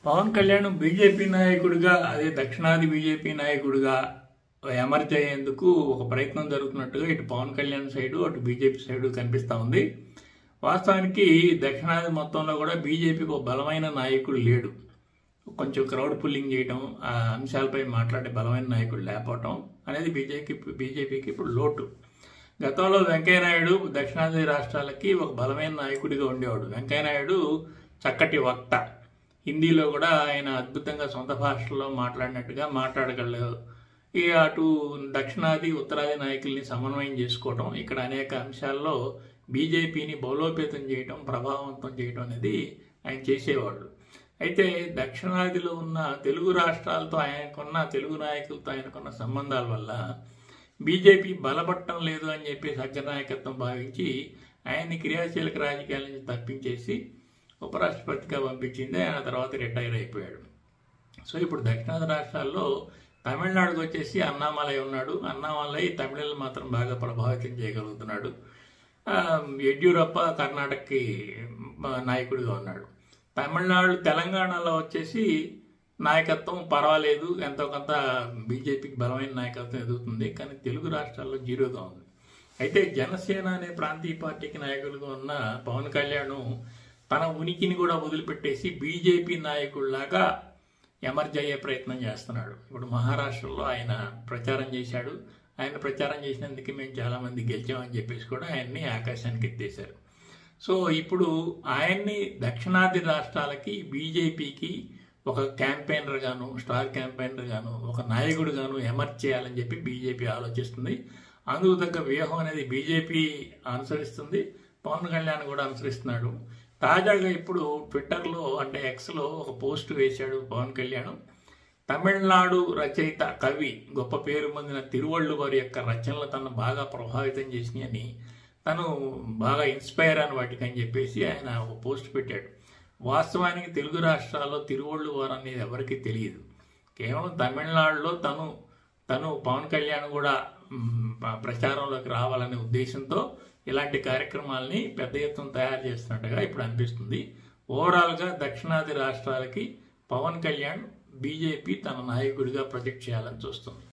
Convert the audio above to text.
Pawan Kalyan BJP నాయకుడిగా అదే దక్షిణాది బీజేపీ నాయకుడిగా ఎమర్జ్ అయ్యేందుకు ఒక ప్రయత్నం జరుగుతున్నట్టుగా ఇటు పవన్ కళ్యాణ్ సైడు అటు బీజేపీ సైడు కనిపిస్తూ ఉంది. వాస్తవానికి దక్షిణాది మొత్తంలో కూడా బీజేపీకి ఒక బలమైన నాయకుడు లేడు. కొంచెం క్రౌడ్ పుల్లింగ్ చేయడం, ఆ అంశాలపై మాట్లాడే బలమైన నాయకుడు లేకపోవటం అనేది బీజేపీకి ఇప్పుడు లోటు. గతంలో వెంకయ్యనాయుడు దక్షిణాది రాష్ట్రాలకి ఒక బలమైన నాయకుడిగా ఉండేవాడు. వెంకయ్యనాయుడు చక్కటి వక్త, హిందీలో కూడా ఆయన అద్భుతంగా సొంత భాషలో మాట్లాడినట్టుగా మాట్లాడగలరు. ఇక అటు దక్షిణాది ఉత్తరాది నాయకుల్ని సమన్వయం చేసుకోవటం, ఇక్కడ అనేక అంశాల్లో బీజేపీని బలోపేతం చేయటం, ప్రభావవంతం చేయటం అనేది ఆయన చేసేవాడు. అయితే దక్షిణాదిలో ఉన్న తెలుగు రాష్ట్రాలతో ఆయనకున్న తెలుగు నాయకులతో ఆయనకున్న సంబంధాల వల్ల బీజేపీ బలపడటం లేదు అని చెప్పేసి అగ్రనాయకత్వం భావించి ఆయన్ని క్రియాశీలక రాజకీయాల నుంచి తప్పించేసి ఉపరాష్ట్రపతిగా పంపించింది. ఆయన తర్వాత రిటైర్ అయిపోయాడు. సో ఇప్పుడు దక్షిణాది రాష్ట్రాల్లో తమిళనాడుకు వచ్చేసి అన్నామలై ఉన్నాడు. అన్నామలై తమిళలు మాత్రం బాగా ప్రభావితం చేయగలుగుతున్నాడు. యడ్యూరప్ప కర్ణాటకకి నాయకుడిగా ఉన్నాడు. తెలంగాణలో వచ్చేసి నాయకత్వం పర్వాలేదు, ఎంతో కొంత బీజేపీకి బలమైన నాయకత్వం ఎదుగుతుంది. కానీ తెలుగు రాష్ట్రాల్లో జీరోగా ఉంది. అయితే జనసేన అనే ప్రాంతీయ పార్టీకి నాయకులుగా ఉన్న పవన్ కళ్యాణ్ తన ఉనికిని కూడా వదిలిపెట్టేసి బీజేపీ నాయకుడిలాగా ఎమర్జ్ అయ్యే ప్రయత్నం చేస్తున్నాడు. ఇప్పుడు మహారాష్ట్రలో ఆయన ప్రచారం చేశాడు. ఆయన ప్రచారం చేసినందుకు మేము చాలామంది గెలిచామని చెప్పేసి కూడా ఆయన్ని ఆకాశానికి ఎత్తేశారు. సో ఇప్పుడు ఆయన్ని దక్షిణాది రాష్ట్రాలకి బీజేపీకి ఒక క్యాంపెయినర్ గాను, స్టార్ క్యాంపెయినర్ గాను, ఒక నాయకుడు గాను ఎమర్జ్ చేయాలని చెప్పి బీజేపీ ఆలోచిస్తుంది. అందుకు తగ్గ వ్యూహం అనేది బీజేపీ అనుసరిస్తుంది, పవన్ కళ్యాణ్ కూడా అనుసరిస్తున్నాడు. తాజాగా ఇప్పుడు ట్విట్టర్లో అంటే ఎక్స్లో ఒక పోస్ట్ వేశాడు పవన్ కళ్యాణ్. తమిళనాడు రచయిత, కవి, గొప్ప పేరు పొందిన తిరువళ్ళువారి యొక్క రచనలు తను బాగా ప్రభావితం చేసినాయని, తను బాగా ఇన్స్పైర్ అని వాటికి అని చెప్పేసి ఆయన ఒక పోస్ట్ పెట్టాడు. వాస్తవానికి తెలుగు రాష్ట్రాల్లో తిరువళ్ళువారు అనేది ఎవరికీ తెలియదు. కేవలం తమిళనాడులో తను పవన్ కళ్యాణ్ కూడా ప్రచారంలోకి రావాలనే ఉద్దేశంతో ఇలాంటి కార్యక్రమాలని పెద్ద ఎత్తున తయారు చేస్తున్నట్టుగా ఇప్పుడు అనిపిస్తుంది. ఓవరాల్గా దక్షిణాది రాష్ట్రాలకి పవన్ కళ్యాణ్ బీజేపీ తన నాయకుడిగా ప్రొజెక్ట్ చేయాలని చూస్తుంది.